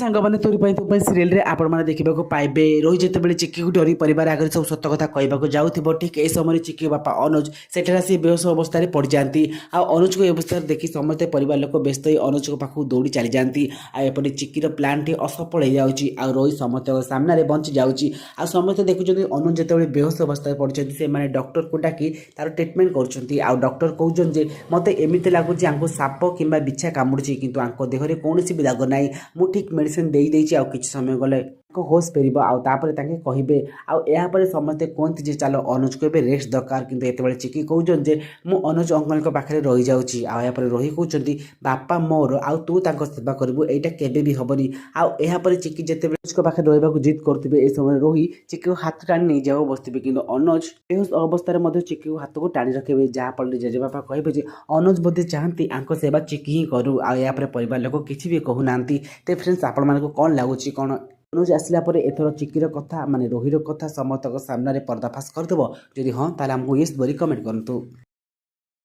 ସାଙ୍ଗମାନେ ତୋରି ପାଇଁ ତୋ ପାଇଁ ସିରିଏଲରେ ଆପଣମାନେ ଦେଖିବାକୁ ପାଇବେ ରୋହି ଯେତେବେଳେ ଚିକିକୁ ଡରି ପରିବାର ଆଗରେ ସବୁ ସତ କଥା କହିବାକୁ ଯାଉଥିବ ଠିକ୍ ଏହି ସମୟରେ ଚିକି ବାପା ଅନୁଜ ସେଠାରେ ଆସି ବେହୋସ ଅବସ୍ଥାରେ ପଡ଼ିଯାଆନ୍ତି। ଆଉ ଅନୁଜକୁ ଏ ଅବସ୍ଥାରେ ଦେଖି ସମସ୍ତେ ପରିବାର ଲୋକ ବ୍ୟସ୍ତ ହୋଇ ଅନୁଜଙ୍କ ପାଖକୁ ଦୌଡ଼ି ଚାଲିଯାଆନ୍ତି। ଆଉ ଏପଟେ ଚିକିର ପ୍ଲାନ୍ଟି ଅସଫଳ ହେଇଯାଉଛି ଆଉ ରୋହି ସମସ୍ତଙ୍କ ସାମ୍ନାରେ ବଞ୍ଚି ଯାଉଛି। ଆଉ ସମସ୍ତେ ଦେଖୁଛନ୍ତି ଅନୁଜ ଯେତେବେଳେ ବେହୋସ ଅବସ୍ଥାରେ ପଡ଼ିଛନ୍ତି ସେମାନେ ଡକ୍ଟରକୁ ଡାକି ତାର ଟ୍ରିଟମେଣ୍ଟ କରୁଛନ୍ତି। ଆଉ ଡକ୍ଟର କହୁଛନ୍ତି ଯେ ମୋତେ ଏମିତି ଲାଗୁଛି ଆଙ୍କୁ ସାପ କିମ୍ବା ବିଛା କାମୁଡ଼ିଛି କିନ୍ତୁ ଆଙ୍କ ଦେହରେ କୌଣସି ବି ଦାଗ ନାହିଁ। ମୁଁ ଠିକ୍ ମେଡ଼ିସିନ ଦେଇଦେଇଛି ଆଉ କିଛି ସମୟ ଗଲେ ତାଙ୍କ ହୋସ୍ ଫେରିବ ଆଉ ତାପରେ ତାଙ୍କେ କହିବେ। ଆଉ ଏହାପରେ ସମସ୍ତେ କୁହନ୍ତି ଯେ ଚାଲ ଅନୁଜକୁ ଏବେ ରେଷ୍ଟ ଦରକାର କିନ୍ତୁ ଏତେବେଳେ ଚିକି କହୁଛନ୍ତି ଯେ ମୁଁ ଅନୁଜ ଅଙ୍କଲଙ୍କ ପାଖରେ ରହିଯାଉଛି। ଆଉ ଏହାପରେ ରୋହି କହୁଛନ୍ତି ବାପା ମୋର ଆଉ ତୁ ତାଙ୍କ ସେବା କରିବୁ ଏଇଟା କେବେ ବି ହେବନି। ଆଉ ଏହାପରେ ଚିକି ଯେତେବେଳେ ଅନୁଜଙ୍କ ପାଖରେ ରହିବାକୁ ଜିଦ୍ କରୁଥିବେ ଏ ସମୟରେ ରୋହି ଚିକିକୁ ହାତ ଟାଣି ନେଇଯିବାକୁ ବସିଥିବେ କିନ୍ତୁ ଅନୁଜ ବେହୋସ ଅବସ୍ଥାରେ ମଧ୍ୟ ଚିକିକୁ ହାତକୁ ଟାଣି ରଖିବେ ଯାହାଫଳରେ ଜେଜେବାପା କହିବେ ଯେ ଅନୁଜ ବୋଧେ ଚାହାନ୍ତି ଆଙ୍କ ସେବା ଚିକି ହିଁ କରୁ। ଆଉ ଏହାପରେ ପରିବାର ଲୋକ କିଛି ବି କହୁନାହାନ୍ତି। ତ ଫ୍ରେଣ୍ଡସ୍ ଆପଣମାନଙ୍କୁ କ'ଣ ଲାଗୁଛି କ'ଣ ଅନୁଜ ଆସିଲା ପରେ ଏଥର ଚିକିର କଥା ମାନେ ରୋହିର କଥା ସମସ୍ତଙ୍କ ସାମ୍ନାରେ ପର୍ଦ୍ଦାଫାଶ କରିଦେବ? ଯଦି ହଁ ତାହେଲେ ଆମକୁ ୟେସ୍ ବୋଲି କମେଣ୍ଟ କରନ୍ତୁ।